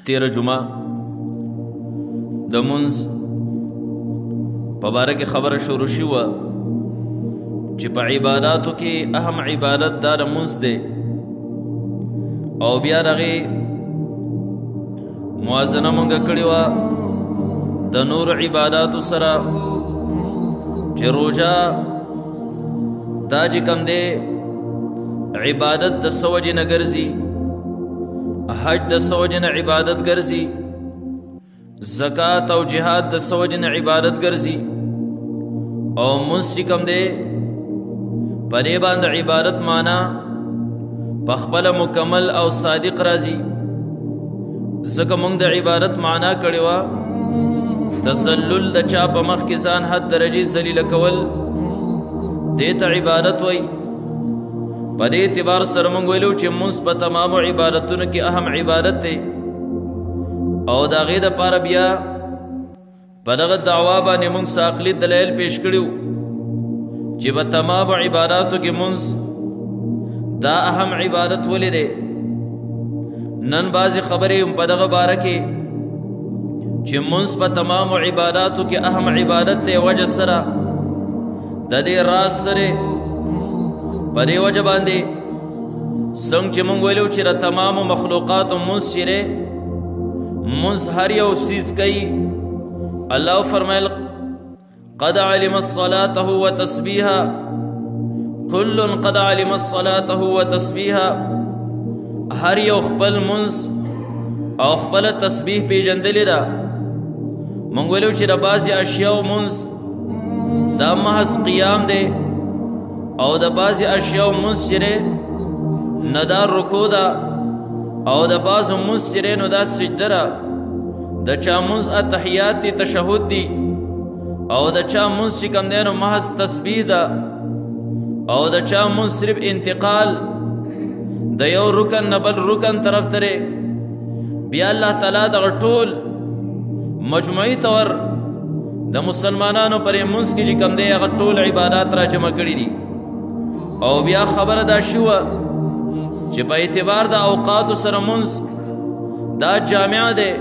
تیر جمعه د منځ په باره کې خبره شروع شوه چې په عباداتو کې اهم عبادت دا د منځ دی او بیا د هغې موازنه مونږ کړې وه د نور عباداتو سره چې روژه دا چې کوم دی عبادت د څه وجې نه ګرځي، حج د څه وجې نه عبادت ګرځي، زکات او جهاد د څه وجې نه عبادت ګرځي، او منځ چې کوم دی په دې باندې عبادت معنا په خپله مکمل او صادق راځي. ځکه موږ د عبادت معنا کړې وه تذلل د چا په مخ کې ځان حد درجې ذلیله کول، دې ته عبادت وایي. په دې اعتبار سره موږ ویلو چې منځ په تمامو عبادتونو کې اهم عبادت دی او د هغې دپاره بیا په دغه دعوا باندې موږ څه عقلي دلایل پیش کړي وو چې په تمامو عباداتو کې منځ دا اهم عبادت ولې دی. نن بعضې خبرې هم په دغه باره کې چې منځ په تمامو عباداتو کې اهم عبادت دی وجه سره د دې راز سره په دې وجه باندې څنګه چې موږ ویلو چې د تمامو مخلوقاتو منځ چې دی منځ هر یو څیز کوي. الله فرمایل قد علم الصلاة وتسبيحها كل قد علم الصلاة وتسبيحها، هر یو خپل منځ او خپل تسبیح پیژندلې ده. موږ ویلو چې د بعضې اشیاو منځ دا محض قیام دی او د بعضې اشیاو منځ چې دی نه دا رکو ده او د بعضو منځ چې دی نو دا سجده ده. د چا منځ اتحیات دي، تشهد دي، او د چا منځ چې کوم دی نو محض تسبیح ده، او د چا منځ صرف انتقال د یو رکن نه بل رکن طرف ته دی. بیا الله تعالی دغه ټول مجموعي طور د مسلمانانو پر منځ کې چې کوم دی هغه ټول عبادات را جمع کړي دي. او بیا خبره دا شوه چې په اعتبار د اوقاتو سره منځ دا جامع دی،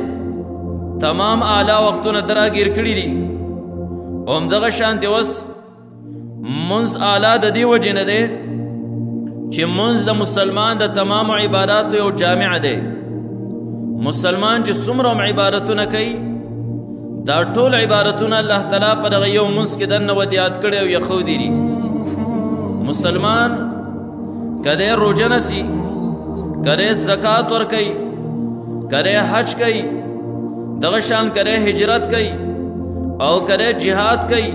تمام اعلی وختونه دراګیر کړي دي. او همدغه شانتې اوس منځ اعلی د دې وجې نه دی چې منځ د مسلمان د تمامو عباداتو یو جامع دی. مسلمان چې څومره هم عبادتونه کوي دا ټول عبادتونه الله تعالی په دغه یو منځ کې دننه ودیات کړي او یښودي دي. مسلمان کده روزه نسی، کده زکات ورکوي، کده حج کوي، دغه شان کده هجرت کوي او کده جهاد کوي،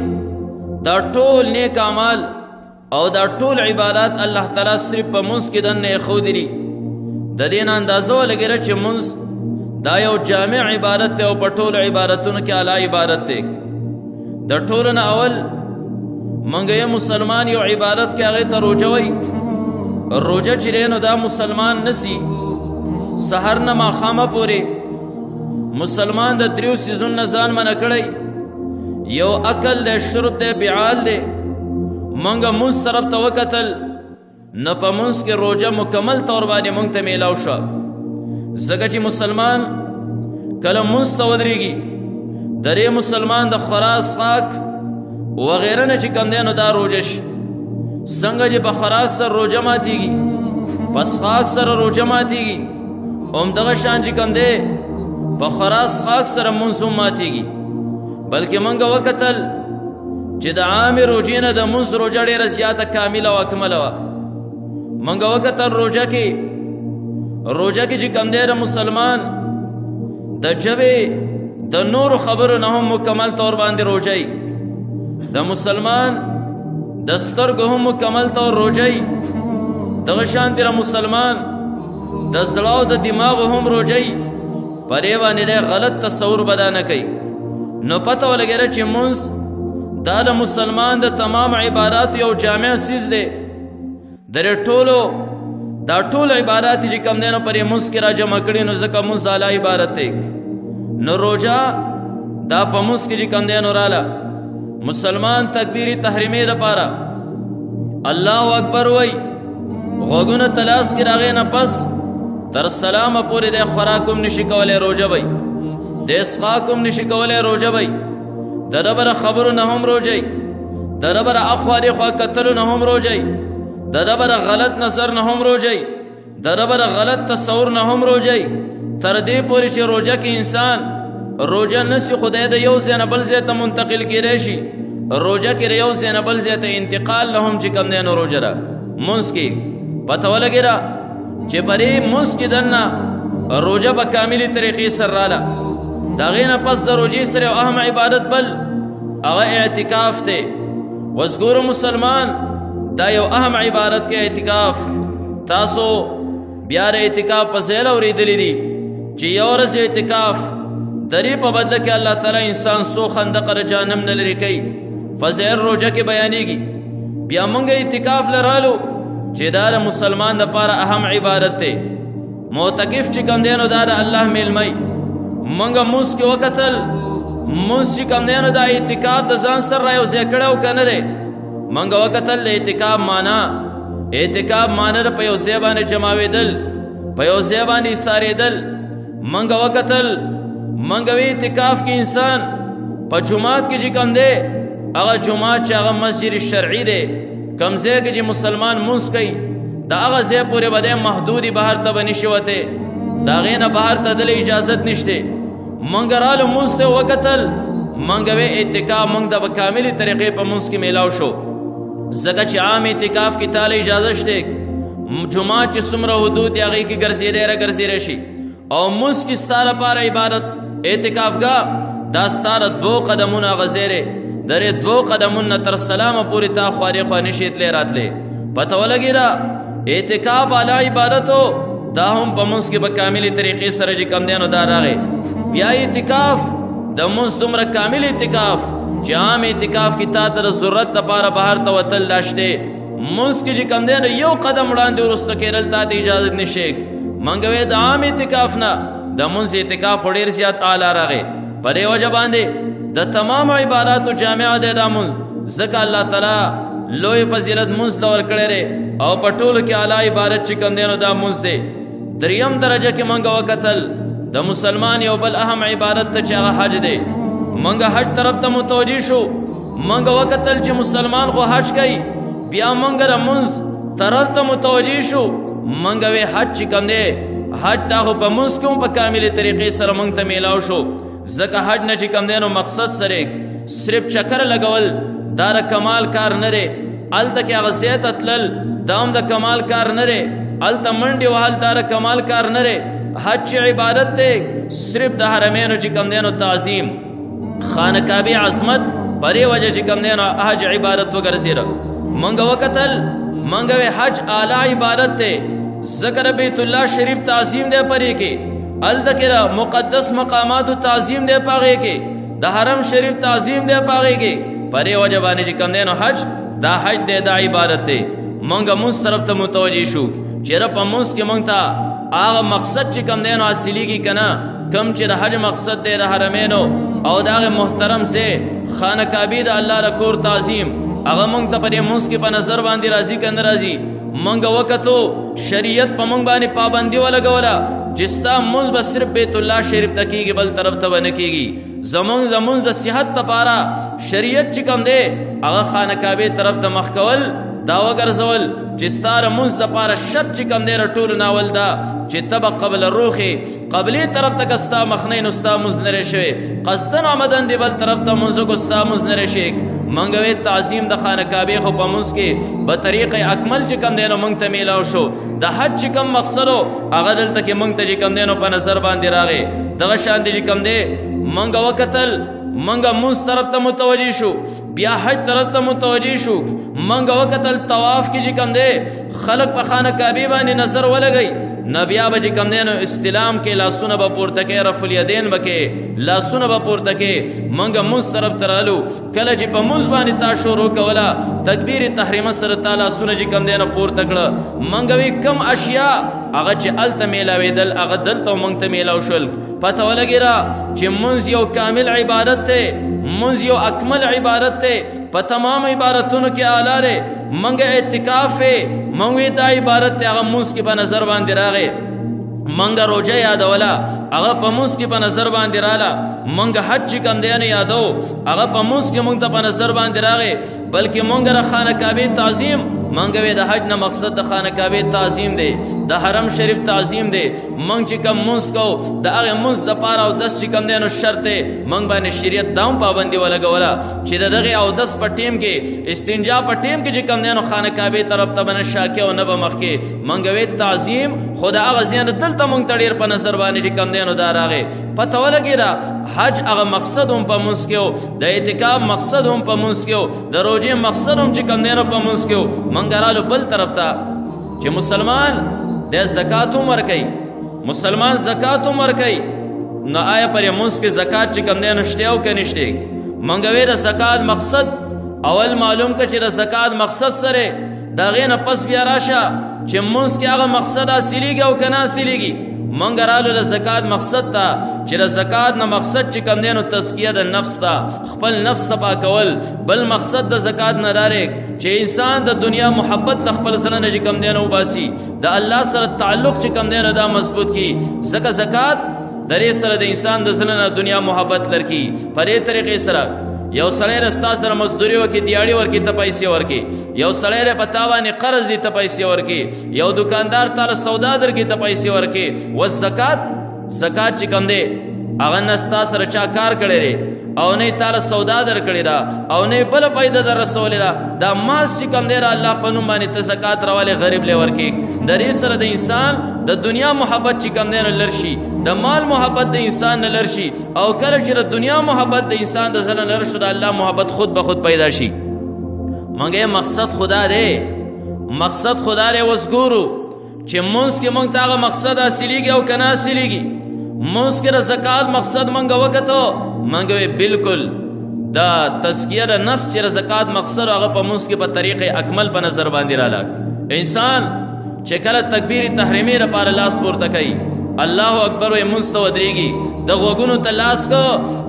دا ټول نیک اعمال او دا ټول عبادات الله تعالی صرف په منځ کې دننه یښودي دي. د دې نه اندازه ولګېده چې منځ دا یو جامع عبادت دی او په ټولو عبادتونو کې اعلی عبادت دی. د ټولو نه اول موږ یې مسلمان یو عبادت کې هغې ته روژه وایي. روژه چې دی نو دا مسلمان نسی سحر نه ماښامه پورې مسلمان د دریو څیزونو نه ځان منع کړی، یو عقل دی، شرب دی، بیعال دی. موږ منځ طرف ته وکتل نه په منځ کې روژه مکمل طور باندې موږ ته میلاو شوه. ځکه چې مسلمان کله منځ ته ودرېږي د دې مسلمان د خورا څښاک وغیره نه چې کوم دی نو دا روژه شي. څنګه چې په خوراک سره روژه ماتېږي په څښاک سره روژه ماتېږي، همدغه شان چې کوم دی په خورا څښاک سره منځ هم ماتېږي. بلکې موږ وکتل چې د عامې روژې نه د منځ روژه ډېره زیاته کامله او اکمله وه. موږ وکتل روژه کې چې کوم دی د مسلمان د ژبې د نورو خبرو نه هم مکمل طور باندې روژه وي، د مسلمان د سترګو هم مکمل طور روژه وي، دغه شانتې د مسلمان د زړه او د دماغو هم روژه وي. په دې باندې دی غلط تصور به دا نه کوي. نو پته ولګېده چې منځ دا د مسلمان د تمام عباداتو یو جامع څیز دی. د دې ټولو دا ټول عبادات چې کوم دی نو پر یې منځ کې را جمع کړي نو ځکه منځ اعلی عبادت دی. نو روژه دا په منځ کې چې کوم دی نو راله مسلمان تکبیری تحریمې دپاره الله اکبر وای، غوږونه تلاس کې راغې نه پس تر سلام پورې د خوراکم نشي کولای روزه وي د اسقاکم نشي کولای روزه وي د ربره خبرو نه هم روزه د ربره اخوالي خوا کتلو نه هم روزه د ربره غلط نظر نه هم روزه د ربره غلط تصور نه هم روزه تر دې پورې چې روزه کې انسان روزه نسی خدای د یو ځای نه بل ځای ته منتقل کېدای شي روزه کې یو ځای نه بل ځای ته انتقال نه هم چې کوم دی نو روزه ده منځ کې پته ولګی را چې پرې منځ کې دننه روزه په کاملي طریقې سره راله د هغې نه پس د روزې سره یو اهم عبادت بل هغه اعتکاف دی وزګورو مسلمان دا یو اهم عبادت کې اعتکاف تاسو بیا د اعتکاف فضیل اورېدلی دي چې یو ورځ اعتکاف دری په بدله کې الله تعالی انسان سو خندق ر جهنم نه لري کوي فضیل روزه کې بیانېږي بیا موږ اعتکاف لرالو چې دا د مسلمان دپاره اهم عبادت دی معتکف چې کوم دی نو دا د الله میلمی موږ مونځ کې وکتل مونځ چې کوم دی نو دا اعتکاف د ځان سره را یو ځای کړی او که نه دی موږ وکتل د اعتکاف معنا په یو ځای باندې جماوېدل په یو ځای باندې ایسارېدل موږ وکتل موږ وی اعتکاف کې انسان په جومات کې چې کوم دی هغه جومات چې هغه مسجد شرعي دی کوم ځای کې چې مسلمان مونځ کوي د هغه ځای پورې به دی محدودي بهر ته به نشي وتی د هغې نه بهر ته دلی اجازت نشته موږ رالو مونځ ته وکتل موږ وی اعتکاف موږ ته په کاملې طریقې په مونځ کې میلاو شو ځکه چې عام اعتکاف کې تاله اجازه شته جومات چې څومره حدود دی هغې کې ګرځېدی راګرځېدی شي او مونځ کې ستا لپاره عبادت اعتکافګاه دا ستا د 2 قدمونه هغه ځای دی د دې 2 قدمونه تر سلامه پورې تا خوارې خوا نشي تللی راتلی پته ولګي را اعتکاف اعلی عبادتو دا هم په مونځ کې په کاملې طریقې سره چې کوم دی نو دا راغی بیا اعتکاف د مونځ دومره کامل اعتکاف چې عام اعتکاف کې تا ته د ضرورت دپاره بهر ته وتل دا شته مونځ کې چې کوم دی نو یو قدم وړاندې وروسته کېدل تا ته اجازت نشي موږ وی د عام اعتکاف نه د مونځ اعتکاف خو ډېر زیات اعلی راغی په دې وجه باندې د تمام عباداتو جامع دی دا مونځ ځکه الله تعالی لوی فضیلت مونځ ته ورکړی دی او په ټولو کې اعلی عبادت چې کوم دی نو دا مونځ دی دریم درجه کې موږ وکتل د مسلمان یو بل اهم عبادت ته چې هغه حج دی موږ حج طرف ته متوجه شو موږ وکتل چې مسلمان خو حج کوي بیا موږ د مونځ طرف ته متوجه شو موږ وی حج چې کوم دی حج دا خو په مونځ کې هم په کاملې طریقې سره موږ ته میلاو شو ځکه حج نه چې کوم دی نو مقصد سره صرف چکر لګول دا د کمال کار نه دی هلته کې هغه ځای ته تلل دا هم د کمال کار نه دی هلته منډې وهل دا د کمال کار نه دی حج چې عبادت دی صرف د حرمینو چې کوم دی نو تعظیم خانه کعبې عظمت په دې وجه چې کوم دی نو حج عبادت وګرځېده موږ وکتل موږ وی حج اعلی عبادت دی ذکر بیت الله شریف تعظیم دی پرې کې هلته کې مقدس مقاماتو تعظیم دی په هغې کې د حرم شریف تعظیم دی په هغې کې په دې وجه باندې چې کوم دی نو حج دا حج دی دا عبادت دی موږ مونځ طرف ته متوجه شو چېرې په مونځ کې موږ ته هغه مقصد چې کوم دی نو حاصلېږي که نه کم چې د حج مقصد دی د حرمینو او د هغې محترم ځای خانه کعبې د الله د کور تعظیم هغه موږ ته په دې مونځ کې په نظر باندې راځي که نه راځي موږ وکتو شریعت په موږ باندې پابندي ولګوله چې ستا مونځ به صرف بیت الله شریف ته کېږي بل طرف ته به نه کېږي زمونږ د مونځ د صحت لپاره شریعت چې کوم دی هغه خانه کعبې طرف ته مخ کول دا وګرځول چې ستا د مونځ دپاره شرط چې کوم دی د ټولو ناول ده چې ته به قبل روخې قبلې طرف ته که ستا مخنی نو ستا مونځ نه دی شوی قصدن عمدن دی بل طرف ته مونځ وکړو ستا مونځ نه دی شوی موږ وی تعظیم د خانه کعبې خو په مونځ کې به طریق اکمل چې کوم دی نو موږ ته میلاو شو د حج چې کوم مقصد و هغه دلته کې موږ ته چې کوم دی نو په نظر باندې راغی دغه شان دی چې کوم دی موږ وکتل موږ مونځ طرف ته متوجه شو بیا حج طرف ته متوجه شو موږ وکتل طواف کې چې کوم دی خلق په خانه کعبې باندې نظر ولګئ نه بیا به چې کوم دی نو استلام کې لاسونه به پورته کې رفع الیدین به کې لاسونه به پورته کې موږ مونځ طرف ته رالو کله چې په مونځ باندې تا شروع کوله تکبیر تحریمه سره تا لاسونه چې کوم دی نو پورته کړه موږ وی کم اشیا هغه چې هلته میلاوېدل هغه دلته موږ ته میلاو شول پته ولګي را چې مونځ یو کامل عبادت دی مونځ یو اکمل عبادت دی په تمام عبادتونو کې اعلی دی موږ اعتکاف موږ دا عبادت دی هغه مونځ کې په نظر باندې راغی منګه روجه یادوله هغه په موس کې په نظر باندې رااله منګه حج چې کوم دی نه یادو هغه په موس کې مونږ ته په نظر باندې راغی بلکې مونږ را خانه کعبه تعظیم منګه د حج نه مقصد د خانه کعبه تعظیم دی د حرم شریف تعظیم دی مونږ چې کوم موس کو د هغه موس د پاره او دس چې کوم دی نو شرط مونږ باندې شریعت داوم پابندي ولګوله چې دغه او دس په ټیم کې استنجا په ټیم کې چې کوم دی نو خانه کعبه طرف ته بنه شاکه او نه به مخ کې منګه تعظیم خدا هغه زین دلته مونږ تړیر په نظر باندې چې کوم دی نو دا راغی پته ولګی را حج هغه مقصد هم په موس کې د اعتکاف مقصد هم په موس کې د روزې مقصد هم چې کوم دی نو په موس کې منګرالو بل طرف ته چې مسلمان د زکات هم ورکوي مسلمان زکات هم ورکوي نو آیا پر موس کې زکات چې کوم دی نو شته او که نشته منګوي د زکات مقصد اول معلوم که چې د زکات مقصد سره دا غینه پس بیا راشه چې موس کې هغه مقصد حاصلېږي او که نه حاصلېږي منګه رالو د زکات مقصد ته چې د زکات نه مقصد چې کوم دی نو تزکیه د نفس ته خپل نفس صفا کول بل مقصد د زکات نه داري چې انسان د دنیا محبت د خپل سره نه چې کوم دی نو باسي د الله سره تعلق چې کوم دی نو دا مضبوط کی زکات درې سره د انسان د سره نه دنیا محبت لرکی په دې طریقې سره یو سړی رستا سره مزدوري وکي دیاړي ورکی ته پیسې ورکی یو سړی ر پتا باندې قرض دی ته پیسې ورکی یو دکاندار تعالی سودا درکې ته پیسې ورکی و زکات چې کوم دی هغه نستا سره چا کار کړی او نه تعالی سودا در کړی را او نه بل پیدا در رسول را دا ماس چې کوم دی را الله په نوم باندې ته زکات راواله غریب له ورکی د دې سره د انسان د دنیا محبت چې کوم دی نه لرشي د مال محبت د انسان نه لرشي او کله چې د دنیا محبت د انسان د زړه نه لرشي د الله محبت خود به خود پیدا شي مونږه مقصد خدا دی مقصد خدا دی وسګورو چې مونږ کې مونږ ته مقصد حاصلېږي او کنه حاصلېږي مونږ کې د زکات مقصد مونږ وکړو مونږه بالکل دا تزکیه د نفس چې زکات مقصد هغه په مونږ کې په طریقې اکمل په نظر باندې رالاک انسان چې کله تکبیر تحریمی لپاره لاس پورته کوي الله اکبر وي مستودريږي د غوګونو ته لاس کو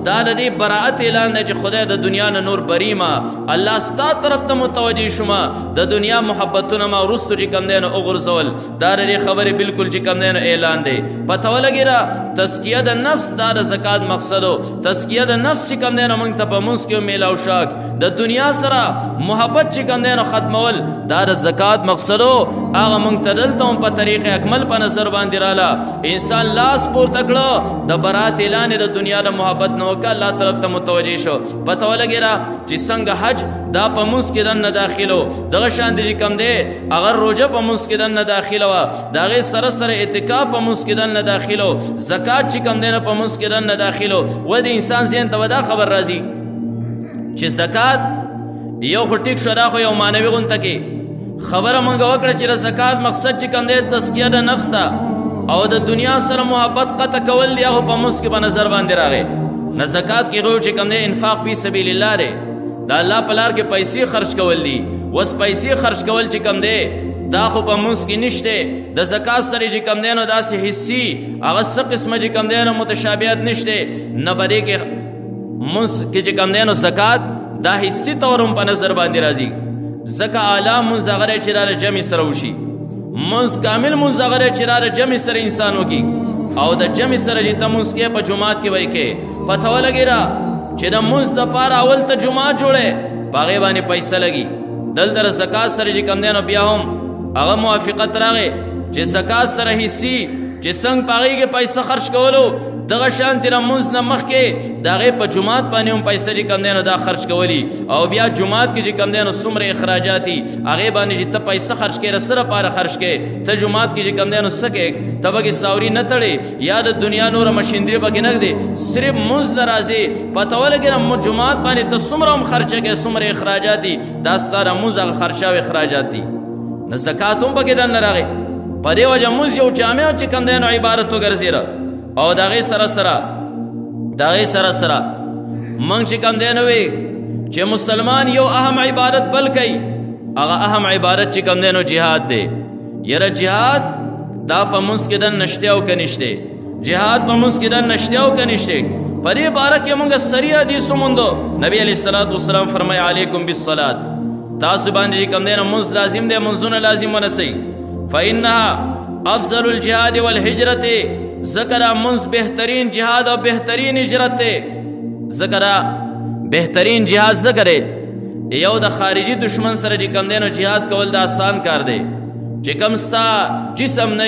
دا د دې براءت اعلان دی چې خدای د دنیا نه نور بریما الله ستا طرف ته متوجي شوما د دنیا محبتونه ما ورستو چې کم دی نو وګرځول دا د خبرې بالکل چې کم دی نو اعلان دی پته ولګی را تزکیه د نفس دا د زکات مقصدو تزکیه د نفس چې کم دی نو موږ ته په موږ کې میلاو شاک د دنیا سره محبت چې کم دی نو ختمول دا د زکات مقصدو هغه موږ ته دلته په طریقې اکمل په نظر باندې رااله انسان لاس پورته کړو د برات اعلان د دنیا د محبت نو ک الله طرف ته متوجي شو پته ولګی را چې څنګه حج دا په موږ کې دنه داخلو دغه شان دي کم دی اگر روزه په موږ کې دنه داخلو دغه سره سره اعتکاف په موږ کې دنه داخلو زکات چې کم دی نه په موږ کې دنه داخلو و د انسان ذهن ته ودا خبر راځي چې زکات یو خټیک شو دا خو یو مانوي غونته کې خبره مونږ وکړه چې زکات مقصد چې کم دی تزکیه د نفس ته او د دنیا سره محبت قطع کول دی هغه په موږ کې په نظر باندې راغی نه زکات کې غو چې کم دی انفاق فی سبیل الله دی دا الله په لار کې پیسې خرج کول دي وس پیسې خرج کول چې کم دی دا خو په موږ کې نشته د زکات سره چې کم دی نو داسې حصي هغه څه قسمه چې کم دی نو متشابهات نشته نه بری کې موږ کې چې کم دی نو زکات دا حصي تورم په نظر باندې راځي زکه اعلی منزغره چې را جمع سره وشي منز کامل منزغره چې را جمع سره انسان وکي او د جمع سره چې تموس کې په جمعات کې وای کې پته ولګی را چې د منز د پاره اول ته جمعات جوړه باغې باندې پیسې لګي دل در زکات سره چې کم دینو بیا هم هغه موافقت راغې چې زکات سره حصي چې څنګه باغې کې پیسې خرج کولو دغه شان تیر منز نه مخ کې دغه په جمعات باندې هم پیسې چې کم دینو دا خرج کولی او بیا جمعات کې چې کم دینو څومره اخراجاتي هغه باندې چې ته پیسې خرج کې سره پاره خرج کې ته جمعات کې چې کم دینو سکه تبګي ساوري نه تړي یا د دنیا نور مشیندري پکې نه دي صرف منز ناراضي پته ولګي جمعات باندې ته څومره هم خرچه کې څومره اخراجاتي دا ستاره منز خرچه او اخراجات دي نه زکات هم پکې نه راغی په دې وجه منز یو جامع چې کم دینو عبارت وګرځي او داغه سره سره منګ چې کم دی نو وي چې مسلمان یو اهم عبادت بل کوي هغه اهم عبادت چې کم دی نو جهاد دی یره جهاد دا په مسکدن نشته او کنيشته جهاد په مسکدن نشته او کنيشته پرې بارکه موږ سریه دي سموندو نبی علیہ الصلوۃ والسلام فرمای علیکم بالصلاۃ تاسو باندې کم دی نو مز لازم دی منځونه لازم ونسي فإنها افضل الجهاد والهجرت ذکر منز بہترین جہاد اور بہترین ہجرت ذکر بہترین جہاد ذکر یو د خارجی دشمن سره چې کم دینو جهاد کول د آسان کار دی چې کم ستا جسم نه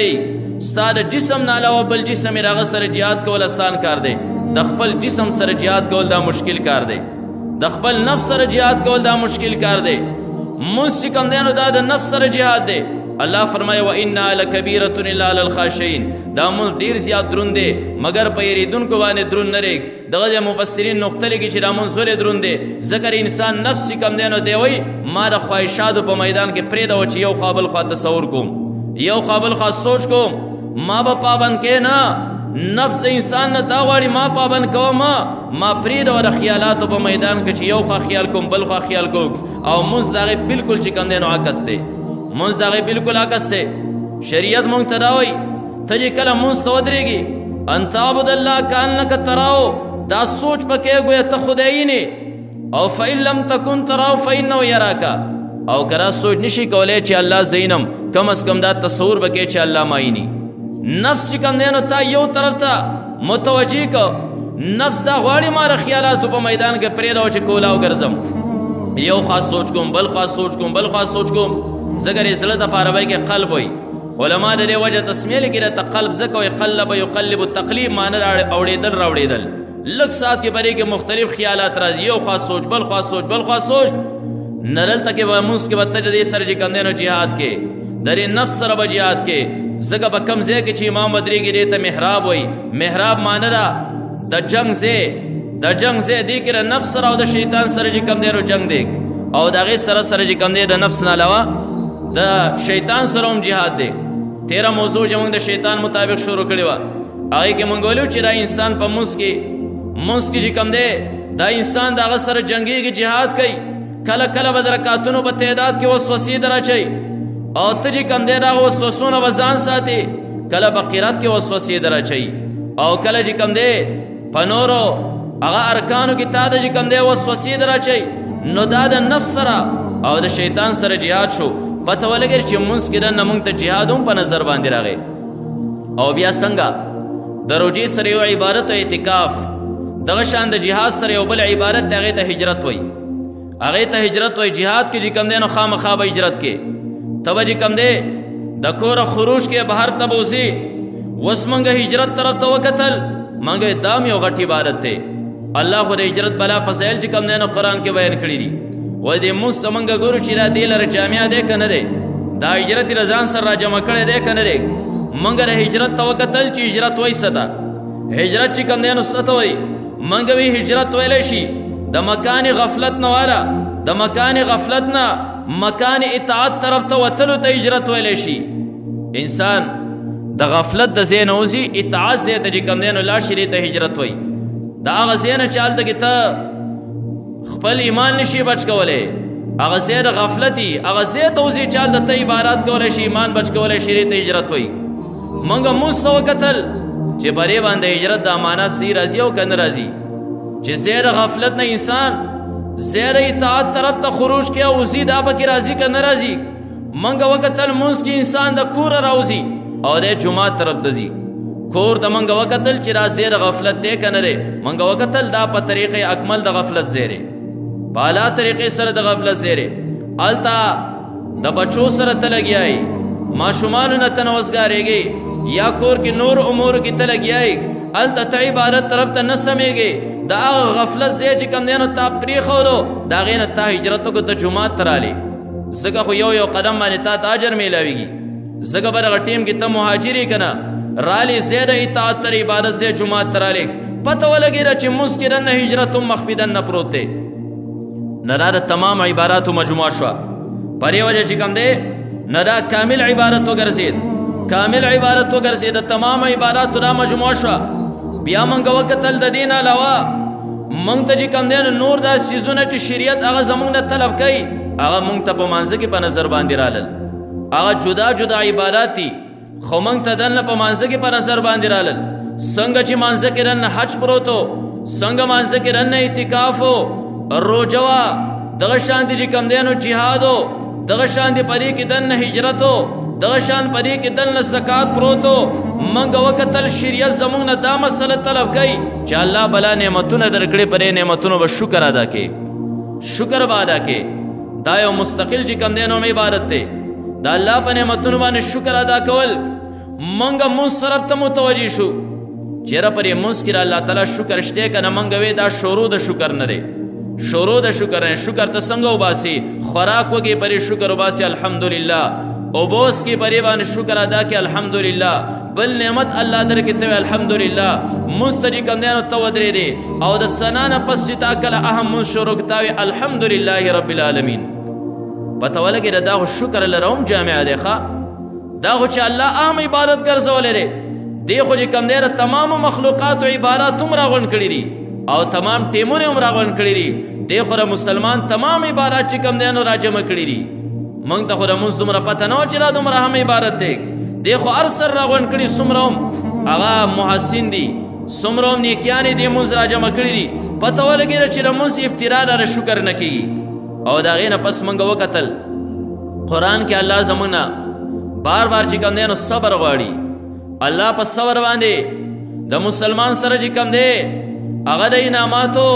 ستا د جسم نه علاوه بل جسم راغ سره جهاد کول آسان کار دی د خپل جسم سره جهاد کول دا مشکل کار دی د خپل نفس سره جهاد کول دا مشکل کار دی مونږ چې کم دینو دا د نفس سره جهاد دی الله فرمایي و انا لکبیرۃ الا علی الخاشعین دا مونږ ډیر زیات دروند دی مگر په یریدونکو باندې دروند نه ریک دغه مفسرین نقطه لګي چې دا مونږ ولې دروند دی ذکر انسان نفس چې کم دینو دی وای ما د خواهشاتو په میدان کې پرېږده چې یو قابل خوا تصور کوم یو قابل خوا سوچ کوم ما به پابند کې نه نفس انسان نه دا غواړي ما پابند کوم ما پرېږده د خیالاتو په میدان کې چې یو خوا خیال کوم بل خوا خیال کوم او مونږ د هغې بلکل چې کم دینو عکس دی مونږ د هغې بلکل عکس دی شریعت مونږ ته دا وایي ته چې کله مونځ ته ودرېږي ان تعبد الله کانک تراو دا سوچ پکې گویا ته خدایي نه او فإن لم تکن تراو فإنه یراکا او کرا سوچ نشي کولی چې الله زینم کم از کم دا تصور بکې چې الله مایني نفس چې کم دینو تا یو طرف ته متوجه کو نفس دا غواړي ما د خیالاتو په میدان کې پرېږده چې کولاو ګرځم یو خاص سوچ کوم بل خاص سوچ کوم بل خاص سوچ کوم زګر زړه د پاره وای کې قلب وای علما د دې وجه تسمیه لیکي ته قلب زکه وي قلب یقلب التقلیب معنی اوړېدل راوړېدل لږ ساعت کې بری کې مختلف خیالات راځي یو خاص سوچ بل خاص سوچ بل خاص سوچ نرل تک به موږ کې وته دې سر چې کم دینو جهاد کې درې نفس سره به جهاد کې زګه به کم ځای کې چې امام مدري کې ته محراب وای محراب معنی دا د جنگ ځای دی کې نفس سره او د شیطان سره چې کم دینو جنگ دی او دغه سره چې کم دی د نفس نه علاوه د شیطان سره هم جهاد دی 13 موضوع چې موږ د شیطان مطابق شروع کړی و هغه کې موږ ویلو چې دا انسان په منځ کې چې کم دی دا انسان دغه سره جنگيږي جهاد کوي کله کله به د رکعتونو په تعداد کې وسوسې دراچي او ته چې کم دی دغه وسوسونه به ځان ساتي کله په قرات کې وسوسې دراچي او کله چې کم دی په نورو هغه ارکانو کې تا چې کم دی وسوسې دراچي نو دا د نفس سره او د شیطان سره جهاد شو پته ولګی چې مونږ کې د نمونږ ته جهاد هم په نظر باندې راغی او بیا څنګه د روژې سره یو عبادت او اعتکاف دغه شان د جهاد سره یو بل عبادت هغې ته هجرت وایي هغې ته هجرت وایي جهاد کې چې کم دی نو خامخا به هجرت کې ته به چې کم دی د کوره خروج کې بهر ته به وځې اوس موږ هجرت طرف ته وکتل موږ دا هم یو غټ عبادت دی الله خو د هجرت بلا فضایل چې کم دی نو قرآن کې بیان کړي دي وای دې مونږ ته موږ ګورو چې دا دې لره جامع دی که نه دی دا هجرت یې ځان سره را جمع کړی دی که نه دی موږ د هجرت ته وکتل چې هجرت وایي څه ده هجرت چې کوم دی نو څه ته وایي موږ وی هجرت ویلی شي د مکان غفلت نه والا د مکان غفلت نه مکان اطاعت طرف ته وتلو ته هجرت ویلی شي انسان د غفلت د ځای نه وځي اطاعت ځای ته چې کوم دی نو لاړ شي ته هجرت وایي د هغه ځای نه چې هلته کې ته خپل ایمان نشي بچ کولی هغه ځای د غفلتي هغه ځای ته وځي چې هلته ته عبادت کولی شي ایمان بچ کولی شي ته هجرت وایي موږ مونځ ته وکتل چې پرې باندې هجرت د امانت صحیح راځي او که نه راځي چې ځای د غفلت نه انسان ځای د اطاعت طرف ته خروج کې او وځي دا پکې راځي که نه راځي موږ وکتل مونځ کې انسان د کوره راوځي او د جومات طرف ته ځي کور ته موږ وکتل چې را ځای د غفلت دی که نه دی موږ وکتل دا په طریقې اکمل د غفلت ځای دی په اعلی طریقې سره د غفلت ځای دی هلته د بچو سره ته لګیا یې ماشومانو نه ته نه وزګارېږې یا کور کې نور امور کې ته لګیا یې هلته ته عبادت طرف ته نه سمېږې د هغه غفلت ځای چې کوم دی نو تا پرېښودو د هغې نه تا هجرت وکړو ته جومات ته رالې ځکه خو یو قدم باندې تا ته اجر میلاویږي ځکه به دغه ټیم کې ته مهاجر یې که نه رالې ځای د اطاعت تر عبادت ځای جومات ته رالې پته ولګېده چې مونځ کې دننه هجرت هم مخفي دننه پروت دی نه دا د تمام عباراتو مجموعه شوه په دې وجه چې کوم دی نه دا کامل عبارت وګرځېد کامل عبارت وګرځېد د تمام عباراتو دا مجموعه شوه بیا موږ وکتل د دې نه علاوه موږ ته چې کوم دی نور دا څیزونه چې شریعت هغه زموږ نه طلب کوي هغه موږ ته په مانځه کې په نظر باندې رالل هغه جدا جدا عبادات دي خو موږ ته دننه په مانځه کې په نظر باندې رالل څنګه چې مانځه کې دننه حج پروت و څنګه مانځه کې دننه اعتکاف و روژه وه دغه شان دي چې کوم دی نو جهاد و دغه شان دي په دې کې دننه هجرت و دغه شان پدې کې دنه زکات پروتو منګه وکتل شریعت زمونږ نه دا مسله طلب کوي چې الله بلا نعمتونه درکړي پرې نعمتونو به شکر ادا کې شکر به ادا کې دا یو مستقل چې کوم دی نو عبادت دی دا الله په نعمتونو باندې شکر ادا کول منګه مونږ طرف ته متوجي شو چیرې پرې مونږ کې الله تعالی شکر شته کنه منګه وې دا شروع د شکر نه دی شروع د شکر نه شکر ته څنګه وباسي خوراک وګي پرې شکر وباسي الحمدلله او بوس کی پری باندې شکر ادا کې الحمدلله بل نعمت الله درکې ته الحمدلله مستجی کم دینو تو درې دي او د سنانه پس چې تاکل اهم شروع کتاوي الحمدلله رب العالمین پته ولګي دا شکر لروم جامع دی ښا دا خو چې الله اهم عبادت ګرځولې دی دی خو چې کم دی تمام مخلوقات او عبادت هم راغون کړی دي او تمام ټیمونه هم راغون کړی دي دی خو مسلمان تمام عبادت چې کم دینو راجمع کړی دي منگ تا خود موز دومره پتا نو چلا دومره هم عبارت تیک دیکھو ارسر راغون کری سمروم اغا محسن دی سمروم نیکیانی دی موز را جمع کری دی پتا ولگی را چلا موز افترار را شکر نکی او دا غینا پس منگ وقتل قرآن کے اللہ زمانہ بار بار چی کم دے نو صبر غاڑی اللہ پس صبر باندے دا مسلمان سر چی کم دے اغا دا اناماتو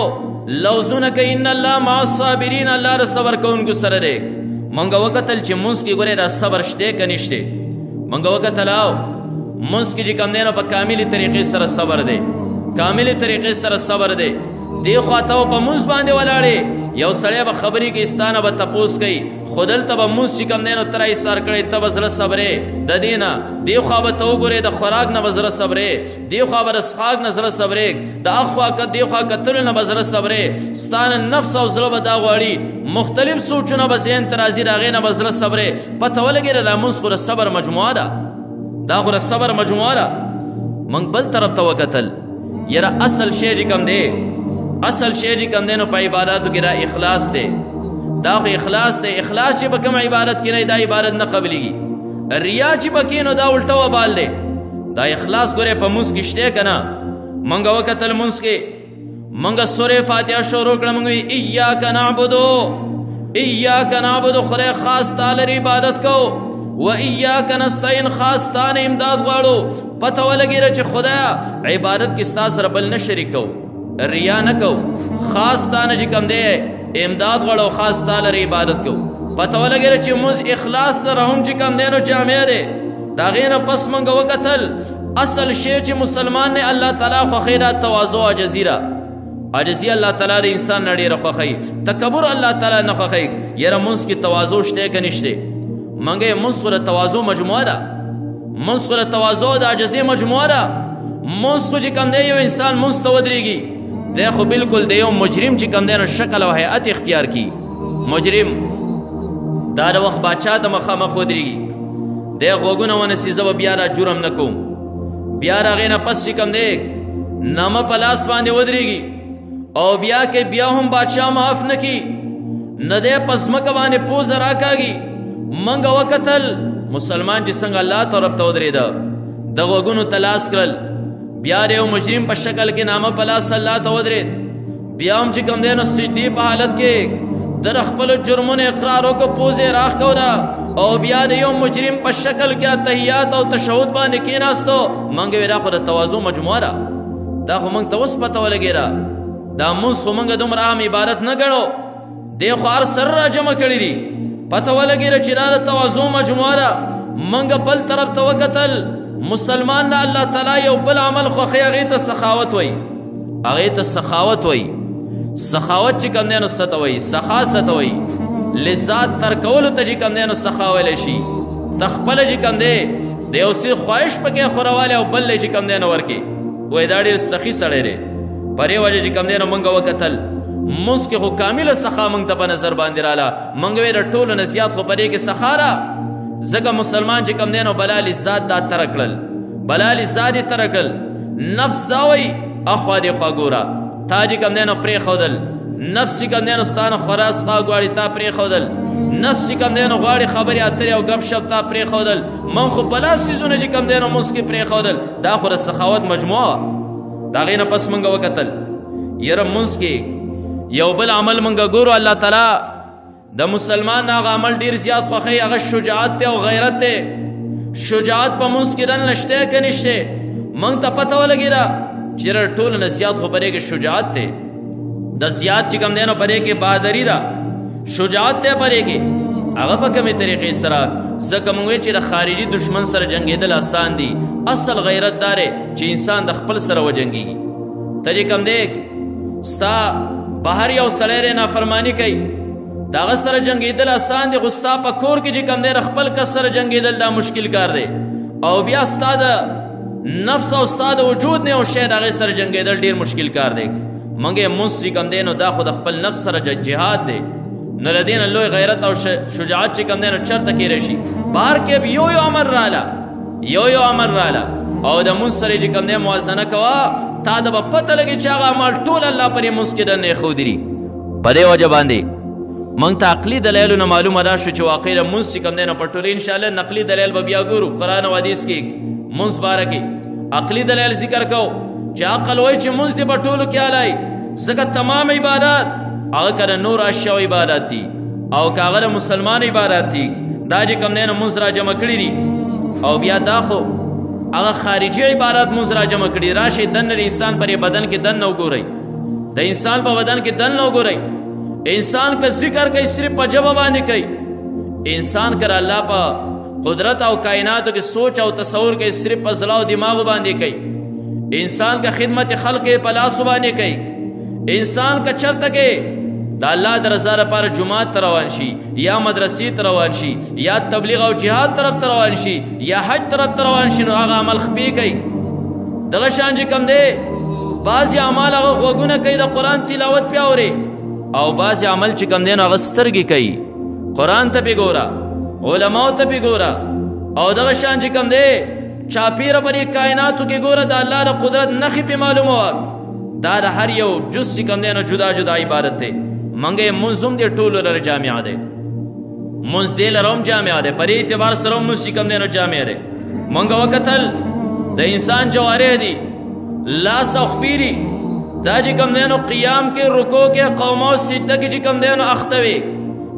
لوزونک ان اللہ مع الصابرین اللہ را صبر کون کو سر دے منگا وقتل چې منس کی گوره دا صبر شته که نشته منگا وقتل آو منس کی جی کم دینو پا کاملی طریقی سر صبر دے کاملی طریقی سر صبر دے دی خواتاو پا منس باندے ولاڑے یو سڑے با خبری کی استانا با تپوس کئی خودل تا با منس چی کم دینو ترائی سار کڑے تا بزر صبرے دا دینا دی خوابتاو گوره دا خوراک نا بزر صبرے دی خواب دا سخاق نا زر صبرے دا اخواکت دی خواکتل نا بزر صبرے ستان نفس او ظلب دا غواری مختلف سوچونا بزین ترازی راغی نا بزر صبرے پتہ ولگی دا منس خور صبر مجموعہ دا خور صبر مجموعہ دا منگ بل طرف تا وقتل یرا اصل شے جی کم دے اصل شے جی کم دے نو پا عباداتو کی را اخلاص دے دا خو اخلاص دے اخلاص چی بکم عبادت کی نئی دا عبادت نہ قبلی گی ریا چی بکینو دا الٹا و بال دے دا اخلاص گرے پا منس کشتے کنا منگا وقتل منس کے منگا سورہ فاتحہ شروع کرنا منگوی ایاک نعبدو ایاک نعبدو خدای خاص تالر عبادت کو و ایاک نستعین خاص تان امداد غواړو پتہ ولګی رچ خدایا عبادت کی استاس ربل نہ شریکو ریا نہ کو خاص تان چې کم دے امداد غواړو خاص تالر عبادت کو پتہ ولګی رچ مز اخلاص رحم چې کم دے نو جامع دے دا غیر پس منګ وقتل اصل شی چې مسلمان نے اللہ تعالی خو خیرات تواضع او جزیرہ عاجزی اللہ تعالی د انسان نړۍ رخصی تکبر اللہ تعالی نه خوخی یره منس کی تواضع شته کنيشته منګه منصور تواضع مجموعه ده منصور تواضع د عاجزی مجموعه ده منصور چې کم دی یو انسان مستودریږي ده خو بالکل دی یو مجرم چې کم دی نو شکل او هيئت اختیار کی مجرم دا د وخت بادشاہ د مخامخ ودرېږي ده غوګونه ونسی زو بیا را جرم نکوم بیا را غینه پس چې کم دی نامه پلاس باندې ودرېږي او بیا کې بیا هم بادشاہ معاف نکی نه ده پس مکه باندې پوز راکاږي منګ وقتل مسلمان چې څنګه الله طرف ته ودرېد د غوګونو تلاش کړل بیا یو مجرم په شکل کې نامه پلاس الله ته ودرېد بیا هم چې کوم دی نو سجدي په حالت کې در خپل جرمونو اقرار وکړ پوزې راخ کولا او بیا د یو مجرم په شکل کې تحیات او تشهود باندې کېناستو منګ ویرا خو د تواضع مجموعه را دا خو منګ ته اوس پته ولګېره دا موس خو منګه دومره عام عبادت نه ګڼو دی خو هر سر را جمع کړي دي پته ولګېره چې دا د تواضع مجموعه را منګه بل طرف ته وکتل مسلمان نه الله تعالی یو بل عمل خوښي هغې ته سخاوت وایي هغې ته سخاوت وایي سخاوت چې کوم دی نو څه ته وایي سخا څه ته وایي لذات ترکولو ته چې کوم دی نو سخا ویلی شي ته خپله چې کوم دی د یو څه خواهش پکې خوروالی او بل چې کوم دی نو ورکې وایي دا ډېر سخي سړی دی پرې وجه چې کوم دی نو موږ وکتل منځ کې خو کامله سخا موږ ته په نظر باندې راله موږ وی د ټولو نه زیات خو پرې کې سخا را ځکه مسلمان چې کوم دی نو بلا لذات دا تره کړل بلا لذات یې تره کړل نفس دا وایي اخوا دې خوا ګوره تا چې کوم دی نو پرېښودل نفس چې کوم دی نو ستا نه خورا څښا غواړي تا پرېښودل نفس چې کوم دی نو غواړي خبرې اترې او ګپ شپ تا پرېښودل من خو بلا څیزونه چې کوم دی نو منځ کې پرېښودل دا خو د سخاوت مجموعه وه د هغې نه پس موږ وکتل یره منځ کې یو بل عمل منګه ګورو الله تعالی د مسلمان هغه عمل ډیر زیات خوښوي هغه شجاعت ته او غیرت ته شجاعت په منځ کې دننه شته که نشته؟ موږ ته پته ولګېده چې یاره ټول نه زیات خو په دې کې شجاعت دی، د زیات چې کوم دی نو په دې کې بهادري ده، شجاعت دی په دې کې. هغه په کومې طریقې سره؟ ځکه موږ وایو چې د خارجي دشمن سره جنګېدل آسان دي، اصل غیرت دا دی چې انسان د خپل سره وجنګېږي. ته چې کوم دی ستا بهر یو سړی دی نافرماني کوي، د هغه سره جنګېدل آسان دي، خو ستا په کور کې چې کوم دی د خپل کس سره جنګېدل دا مشکل کار دی. او بیا ستا د نفس او ستا د وجود نه یو شی د هغې سره جنګېدل ډېر مشکل کار دی. موږ یې مونځ چې کوم دی نو دا خو د خپل نفس سره جهاد دی. نو له دې نه لوی غیرت او شجاعت چې کوم دی نو چېرته کېدی شي؟ بهر کې یو امر راله، یو امر راله او د مونځ سره چې کوم دی موازنه کوه، تا ته به پته لګي چې هغه اعمال ټول الله پر یې مونځ کې دننه ایښودي دي. په دې وجه باندې موږ ته عقلي دلایلو نه معلومه دا شو چې واقع د مونځ چې کوم دی نو په ټولې انشاءالله نقلي دلایل به بیا ګورو. قرآن او حدیث کې مونځ باره کې عقلي دلایل ذکر کو چې عقل وایي چې مونځ دې په ټولو کې الی، ځکه تمام عبادات هغه که د نور اشیاو عبادات دي او که هغه د مسلمان عبادات دي، دا چې کوم دی نو مونځ را جمع کړي دي. او بیا دا خو هغه خارجي عبادات مونځ را جمع کړي. راشئ دننه د انسان پر بدن کې دننه وګورئ، د انسان په بدن کې دننه وګورئ. انسان که ذکر کوي صرف په ژبه باندې کوي، انسان که الله په قدرت او کائناتو کې سوچ او تصور کوي صرف په زړه او دماغ باندې کوي. انسان که خدمت خلق په لاسو باندې کوي. انسان که چرته کې د الله د رضا لپاره جماعت ته روان شي، یا مدرسې ته روان شي، یا تبلیغ او جهاد طرف ته روان شي، یا حج طرف ته روان شي، نو هغه عمل خپې کوي. دغه شان چې کوم دی بعضې اعمال هغه غوږونه کوي د قرآن تلاوت پې اوري، او بعضې عمل چې کوم دی نو هغه سترګې کوي، قرآن ته پې ګوره، علماو ته پې ګوره. او دغه شان چې کوم دی چاپیره پر کائناتو کې ګوره د الله د قدرت نښې پې معلوموه. دا د هر یو جز چې کوم دی نو جدا جدا عبادت دی. موږ یې مونځ هم دې ټولو لره جامع دی، مونځ دې لره هم جامع دی، په دې اعتبار سره هم مونځ چې کوم دی نو جامع دی. موږ وکتل د انسان جوارح دي، لاس او خپې دي، دا چې کوم دی نو قیام کې، رکوع کې، قوم او سجده کې چې کوم دی نو اخته وي،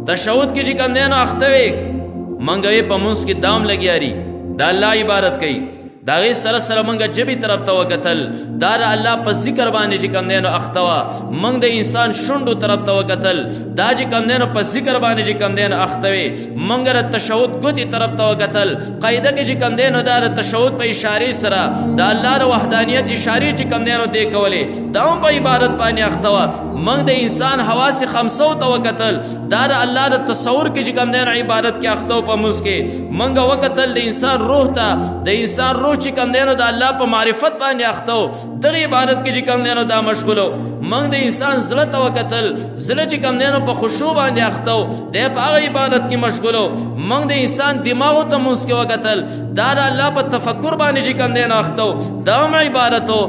تشهد کې چې کوم دی نو اخته وي. موږ یې په مونځ کې دام لګیا دي، د الله عبادت کوي. د هغې سره سره موږ ژبې طرف ته وکتل، دا د الله په ذکر باندې چې کوم دی نو اخته وه. موږ د انسان شونډو طرف ته وکتل، دا چې کوم دی نو په ذکر باندې چې کوم دی نو اخته وي. موږ د تشهد ګوتې طرف ته وکتل، قاعده کې چې کوم دی نو دا د تشهد په اشارې سره د الله د وحدانیت اشارې چې کوم دی نو دې کولې، دا هم په عبادت باندې اخته وه. موږ د انسان حواس خمسو ته وکتل، دا د الله د تصور کې چې کوم دی نو عبادت کې اخته و. په مونځ کې موږ وکتل د انسان روح ته، د انسان روح چې کوم دی نو د الله په معرفت باندې اخته و، دغه عبادت کې چې کوم دی نو دا مشغول و. موږ د انسان زړه ته وکتل، زړه چې کوم دی نو په خشوع باندې اخته و، دی په هغه عبادت کې مشغول و. موږ د انسان دماغو ته مونځ کې وکتل، دا د الله په تفکر باندې چې کوم دی نو اخته و، دا هم عبادت و.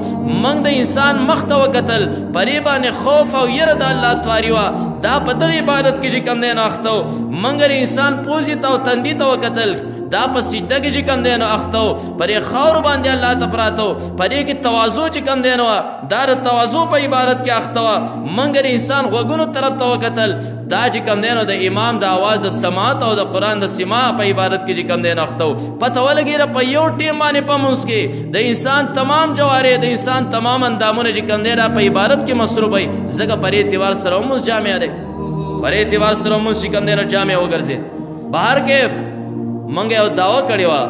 موږ د انسان مخ ته وکتل، پرې باندې خوف او یره د الله تواري وه، دا په دغه عبادت کې چې کوم دی نو اخته و. موږ د انسان پوزې ته او تندي ته وکتل، دا په سجده کې چې کوم دی نو اخته و، پرې خاورو باندې الله ته پراته و، پرې کې تواضع چې کوم دی نو دا د تواضع په عبادت کې اخته وه. موږ د انسان غوږونو طرف ته وکتل، دا چې کوم دی نو د امام د اواز د سماعت او د قرآن د سماع په عبادت کې چې کوم دی نو اخته و. پته ولګېده په یو ټیم باندې په مونځ کې د انسان تمام جوارح، د انسان تمام اندامونه چې کوم دی په عبادت کې مصروف وي. ځکه په دې اعتبار سره مونځ جامع دی، په دې اعتبار سره مونځ چې کوم دی نو جامع وګرځېد. بهر کیف موږ یو دعوه کړې وه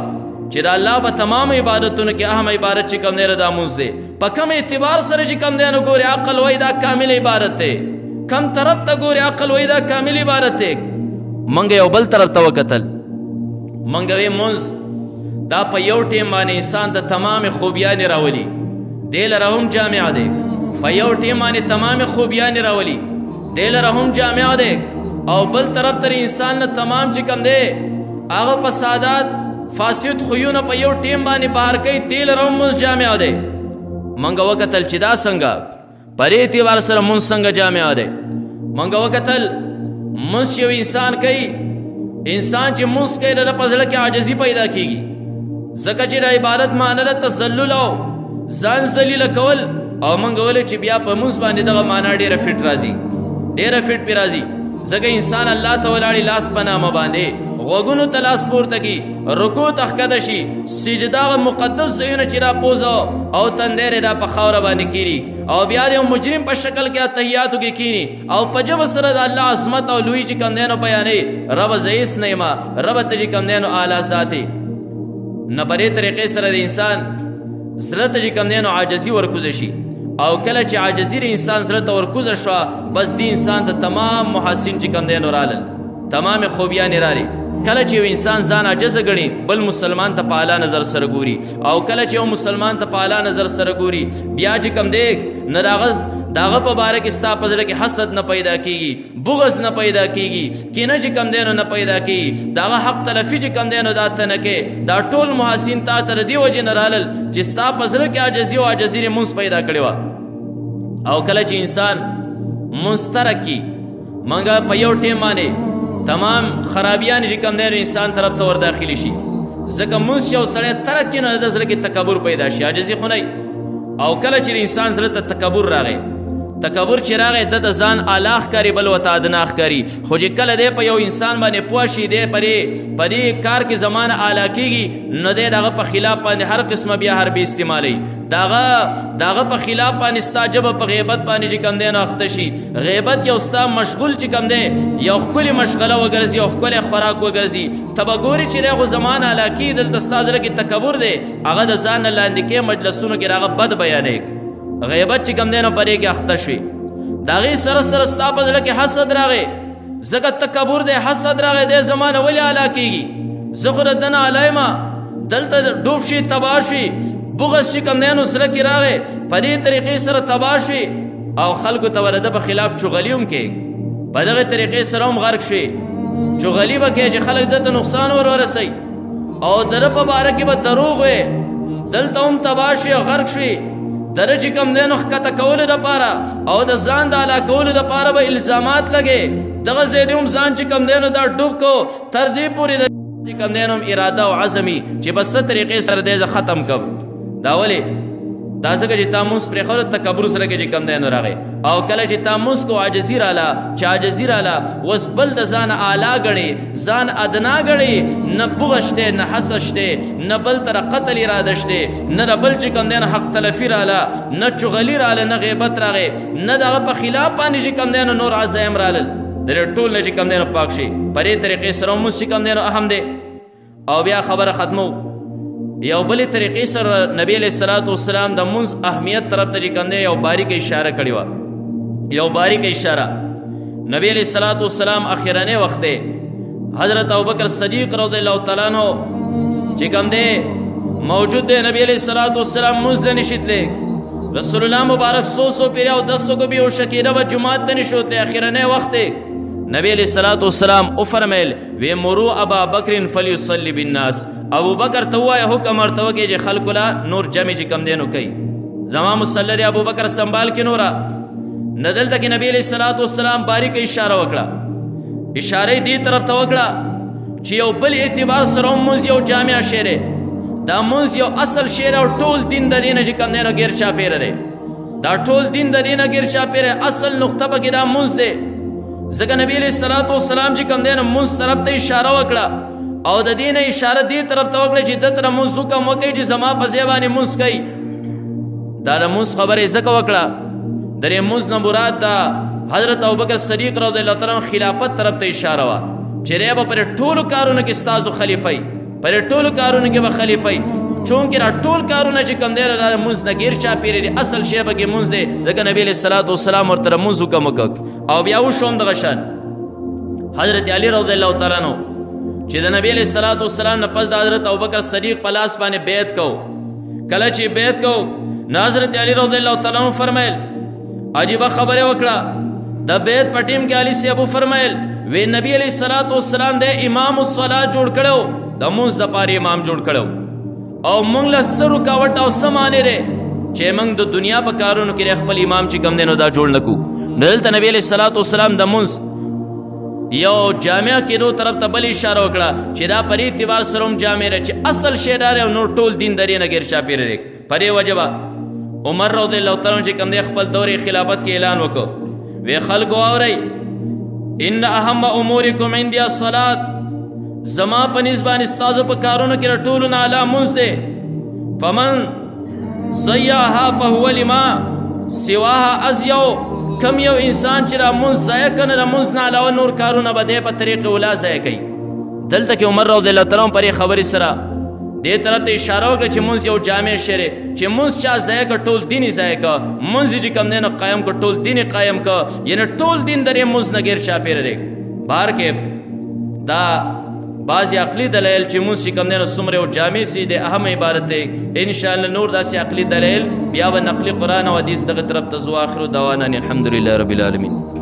چې د الله په تمام عبادتونو کې اهم عبادت چې کوم دی دا مونځ دی. په کوم اعتبار سره چې کوم دی نو ګورې عقل وایي دا کامل عبادت دی، کم طرف ته ګورې عقل وایي دا کامل عبادت دی. موږ یو بل طرف ته وکتل، موږ وی مونځ دا په یو ټیم باندې انسان ته تمام خوبیانې راولي، دی لره هم جامع دی. په یو ټیم باندې تمام خوبیانې راولي، دی لره هم جامع دی. او بل طرف ته انسان نه تمام چې کوم دی هغه فسادات فاسد خویونه په یو ټیم باندې بهر کوي، دی لره هم مونځ جامع دی. موږ وکتل چې دا څنګه په دې اعتبار سره مونځ څنګه جامع دی. موږ وکتل مونځ یو انسان کوي، انسان چې مونځ کوي د په زړه کې عاجزي پیدا کېږي، ځکه چې د عبادت معنی ده تذلل او ځان ذلیله کول. او موږ ویل چې بیا په مونځ باندې دغه معنا ډېره فټ راځي، ډېره فټ پې راځي، ځکه انسان الله ته ولاړې لاس په نامه باندې، غوږونو ته لاس پورته کی، رکوع ته ښکته شي، سجده مقدس ځایونه چې راپوځو او تندی را په خاوره باندې کیږي، او بیا د یو مجرم په شکل کې اتحیاتو کې کینی او په ژبه سره د الله عظمت او لوی چې کوم دی نو بیانوي، رب زه هېڅ نه یم، رب ته چې کوم دی نو اعلی ساتي. نه په دې طریقې سره د انسان زړه ته چې کوم دی نو عاجزي ورکوزه شي، او کله چې عاجزي د انسان زړه ته ورکوزه شوه، بس د انسان ته تمام محاسن چې کوم دی نو رالل، تمام خوبیانې رالي. کله چې یو انسان ځان عاجزه ګڼي، بل مسلمان ته په اعلی نظر سره ګوري، او کله چې یو مسلمان ته په اعلی نظر سره ګوري، بیا چې کوم دی نه داغه په باره کې ستا په زړه کې حسد نه پیدا کیږي، بغض نه پیدا کیږي، کینه چې کوم دی نو نه پیدا کیږي، داغه حق تلفي چې کوم دی نو دا ته نه کې. دا ټول محاسن تا ته د دې وجې نه رالل چې ستا په زړه کې عاجزي او عاجزي مونځ پیدا کړې وه. او کله چې انسان مونځ ترک کي، منګه په یو ټیم باندې تمام خرابیان چې کوم دی نو انسان طرف ته ور داخلي شي، ځکه مونځ چې یو سړی ترک کي نو د زړه کې تکبر پیدا شي، عاجزي خو نه. او کله چې انسان زړه ته تکبر راغی، تکبر چې راغی د ځان اعلی ښکاري، بل ورته ادنا ښکاري، خو چې کله دی په یو انسان باندې پوه شي دی په دې کار کې زمانه اعلی کېږي، نو دی د هغه په خلاف باندې هر قسمه بیا حربې استعمالوي، د هغه په خلاف باندې ستا ژبه په غیبت باندې چې کوم دی نو اخته شي. غیبت یو ستا مشغول چې کوم دی یو ښکلې مشغله وګرځي، یو ښکلی خوراک وګرځي، ته به ګورې چې دی خو زمانه اعلی کېږي، دلته ستا زړه کې تکبر دی، هغه د ځان نه لاندې کې مجلسونو کې هغه بد بیانوي، غیبت چې کوم دی نو پرې کې اخته شوي، د هغې سره سره ستا په زړه کې حسد راغی، ځکه تکبر دی، حسد راغی، دی زمانه ولې اعلی کېږي، زه خو د ده نه اعلی یم، دلته ډوب شي، تباه شي، بغض چې کوم دی نو زړه کې راغی، په دې طریقې سره تباه شي، او خلکو ته به د ده په خلاف چغلي هم کوي، په دغې طریقې سره هم غرق شوي، چغلي به کوي چې خلک ده ته نقصان ورسوي، او د ده په باره کې به دروغ وي، دلته هم تباه شي او غرق شوي، دره چې کوم دی نو ښکته کولو دپاره او د ځان د اعلی کولو دپاره به الزامات لګې، دغه ځای دې هم ځان چې کوم دی نو دا ډوب کو، تر دې پورې چې کوم دی نو اراده او عزمي چې بس څه طریقې سره دی زه ختم کړم. دا ولې؟ دا ځکه چې تا مونځ پرېښودو تکبر سره کې چې کوم دی نو راغی، او کله چې تا مونځ کو عاجزي راله، چې عاجزي راله اوس بل د ځانه اعلی ګڼې، ځان ادنا ګڼې، نه بغض شته، نه حسد شته، نه بل تره قتل اراده شته، نه د بل چې کوم دی نو حق تلفي راله، نه چغلي راله، نه غیبت راغی، نه د هغه په خلاف باندې چې کوم دی نو نور عزایم رالل، د دې ټول نه چې کوم دی نو پاک شي. په دې طریقې سره مونځ چې کوم دی نو اهم دی. او بیا خبره ختمو، یو بلې طریقې سره نبی علیه الصلاۃ والسلام د مونځ اهمیت طرف ته چې کوم دی یو باریکه اشاره کړې وه، یو باریکه اشاره. نبی علیه الصلاۃ والسلام اخرنی وخت دی حضرت ابوبکر صدیق رضی الله تعالی عنہ چې کوم دی موجود دی، نبی علیه الصلاۃ والسلام مونځ ته نشي تللی، رسول الله مبارک 100 پیری او 10 کو بھی او شکیره و جماعت ته نشي تللی، اخرنی وخت دی. نبی علیہ الصلوۃ والسلام او فرمایل وی مرو ابا بکر فلیصلی بالناس، ابو بکر ته وایه حکم ورته وکړي چې خلکو لا نور جمع چې کم دی نو کوي، زما مصلی دی ابو بکر سنبال کې نورا نه. دلته کې نبی علیہ الصلوۃ والسلام باریک اشاره وکړه، اشاره دې طرف ته وکړه چې یو بل اعتبار سره مونځ یو جامع شی دی، دا مونځ یو اصل شی او ټول دین د دې نه چې کم دی نو غیر چاپېره دی، دا ټول دین د دې نه غیر چاپېره اصل نقطه پکې دا مونځ دی. ځکه نبی علیہ الصلوۃ والسلام چې کوم دی نو مونځ طرف ته اشاره وکړه، او د دې نه اشاره دې طرف ته وکړه چې د تر مونځ حکم وکړي چې زما په ځای باندې مونځ کوي. دا د مونځ خبره یې ځکه وکړه، د دې مونځ نه مراد دا حضرت ابوبکر صدیق رضی الله تعالی عنہ خلافت طرف ته اشاره وه چې دی به پر ټولو کارونو کې ستاسو خلیفه، پر ټولو کارونو کې به خلیفه، چونکې را ټول کارونه چې کوم دی دا مونځ نه غیر چاپېره دي، اصل شی به کې مونځ دی. ځکه نبی علیہ الصلوۃ والسلام ورته مونځ حکم وکړ. او بیا وشو هم دغه شان حضرت علی رضی الله تعالی عنہ چې د نبی علیہ الصلوۃ والسلام نه پس د حضرت ابوبکر صدیق په لاس باندې بیعت کو، کله چې بیعت کو نو حضرت علی رضی الله تعالی عنہ فرمایل عجیبه خبره وکړه. د بیعت په ټیم کې علی صاحب فرمایل وی نبی علیہ الصلوۃ والسلام د امام الصلاۃ جوړ کړو، د مونځ د پاره امام جوړ کړو، او مونږ له څه رکاوټ او څه مانع دی چې مونږ د دنیا په کارونو کې خپل امام چې کوم دی نو دا جوړ نه کړو. دلته نبی علیہ الصلوۃ والسلام د مونځ یو جامع کېدو طرف ته بل اشاره وکړه چې دا په اعتبار سره هم جامع دی چې اصل شی دا دی او نور ټول دین د دې نه غیر چاپېره دی. په دې وجه به عمر رضی الله تعالی عنہ چې کوم دی خپل دورې خلافت کې اعلان وکړ، وی خلکو اورئ ان اهم امورکم عندي الصلاۃ، زما په نسبت ستاسو په کارونو کې ټولو نه اعلی مونځ دی. فمن ضيعها فهو لما سواها ازیو. کم یو انسان چې را مونځ ضایع کنه د مونځ نه علاوه نور کارونه به دی په طریق اولا ضایع کوي. دلته کې عمر رضی الله تعالی عنہ پرې خبرې سره دې طرف ته اشاره وکړه چې مونځ یو جامع شی دی چې مونځ چا ضایع کړ ټول دین یې ضایع کړ. مونځ چې کوم دی نو قایم کړ ټول دین یې قایم کړ. یعنې ټول دین درې مونځ نه غیر چاپېره دی. بهر کیف دا بعضې عقلي دلایل چې مونځ چې کوم دی نو څومره یو جامع سي دی اهم عبارت دی. انشاءالله نور داسې عقلي دلایل بیا به نقلي قرآن او حدیث دغه طرف ته ځو. آخر دعوانا الحمدلله رب العالمین.